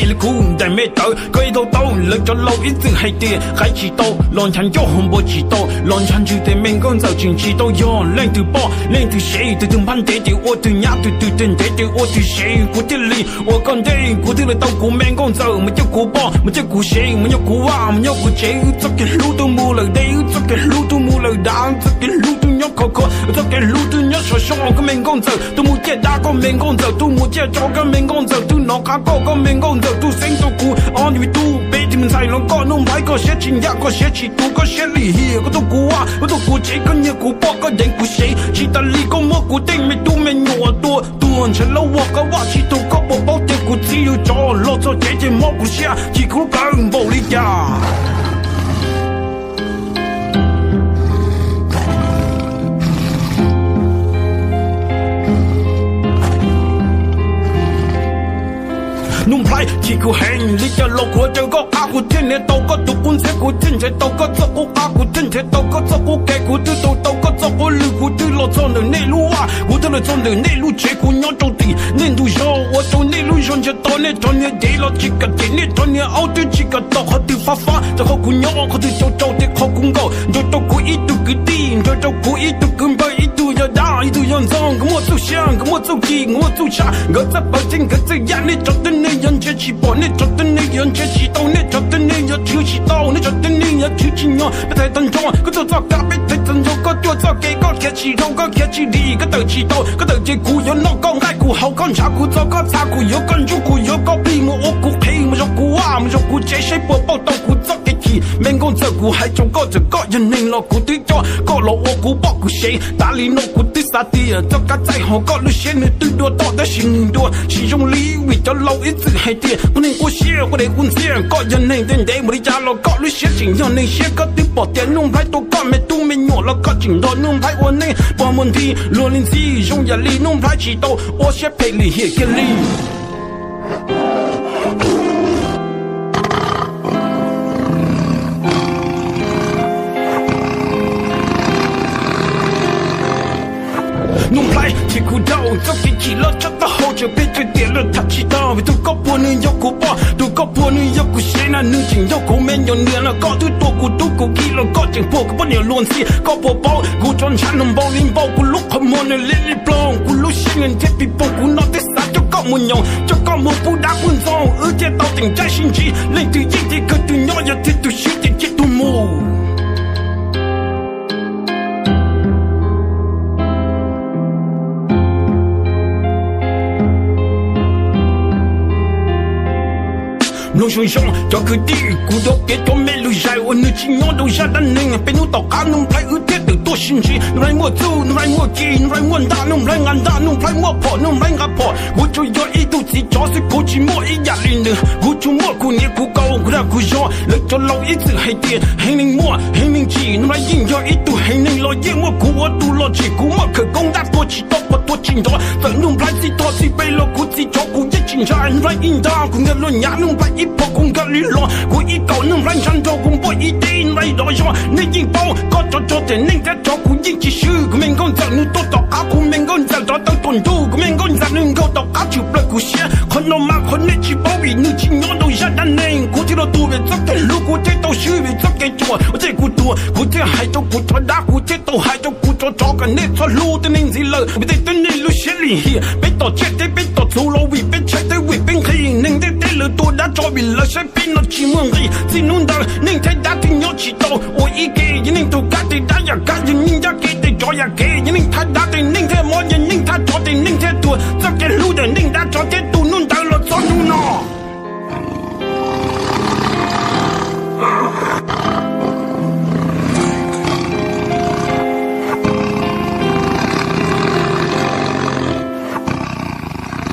了苦但没到，鬼头刀了着路一直还跌，还祈祷，浪长叫红波祈祷，浪长就得民工走进祈祷哟，两头包，两头谁的正盘爹爹，我的伢对对对爹爹，我的谁古的里，我讲的古的了到古民工走，没叫古包，没叫古谁，没叫古娃，没叫古谁，这个路都没了的，这个路都没了当，这个路都要可可，这个路都要说上个民工走，都没见大个民工走，都没见找个民工走，都脑壳高个民工走，都生都古，安你都被你们才能搞弄排个写情呀个写情，都个写理，我都古啊，我都古这个你古包个人古谁，其他里个么古定没都没我多，多成了我个话题都个不包的古只有找老早姐姐么古下，几苦更不理解。弄牌几个黑，你家老婆这个阿姑天天到个都公车姑天天到个这个阿姑天天到个这个该姑都到个这个路姑都老早的内陆啊，我到了早的内陆结果鸟到底，内陆上我到内陆上就到那到那地了几个地，那到那奥对几个到好地发发，这好姑娘好的就找的好公告，就到故意都个地，就到故意都跟白一都要大，一都要脏，跟我走向，跟我走近，跟我走下，我在北京，我在压力找的那。人家起跑，你找的那人家起到，你找的那要出起刀，你找的那要出起鸟，别太当中，个做早咖别太当中，个多早给个开起头，个开起地，个斗起刀，个斗起股有脑讲爱股好讲茶股，早个茶股有跟住股有个皮我股黑，我说股啊，我说股这些播报到股早给起，民工这股还中个这个人领了股对着，个老我股报股谁，打理弄股对啥的，这个再好个路线你对多到的心多，其中里为着老一。还跌，不能过些，我得混些，个人能等待，我的家老搞了些情，要那些个的保点，弄牌都搞没都没用了，个劲头弄牌我能把问题，罗林子用压力弄牌起到，我先赔你些给力。弄牌起苦头，早给起了，吃到后就被推跌了，他起到，都搞破你要苦包，都搞破你要苦谁那女情要苦没有年了，搞对多苦都苦起了，搞进破个不能乱死，搞破包，古装产能包领包，古路很忙的连里崩，古路新人贴皮崩，古脑袋啥就搞没用，就搞没不打滚中，而且到顶在心机，连对一点个对鸟要贴对虚点接对木。龙兄兄，这个地古都别多没路晒，我女亲娘都下单人，被奴到家弄来二天的多心机，弄来我走，弄来我记，弄来我打，弄来俺打，弄来我跑，弄来俺跑，我就要一肚子着是估计莫一压力的，我就莫过年过高，我来过上，来着老一直还跌，黑零莫黑零记，弄来硬要一肚黑零老烟我过我肚老气，过莫可攻打多起多不多劲多，反弄来自多是背了估计着过一劲差，弄来硬打，过个论牙弄来一。破空个绿浪，我一搞能乱上头空不一定来到上，你引爆搞着着的你在照顾引起虚，个民工在你多到阿苦民工在到当团度，个民工在能够到阿就不顾些，可能嘛可能去包庇你亲娘都下单人，估计了多为这个路估计到虚为这个多，我这股多，估计还都估着大估计都还都估着找个那条路的名字了，别得等你路线里，别到街的别到走路为别车的为别黑，能得得了多大照片。了身边了几万人，只弄到您太大的鸟起刀，我一给人都干的大呀干的，人家给的照呀给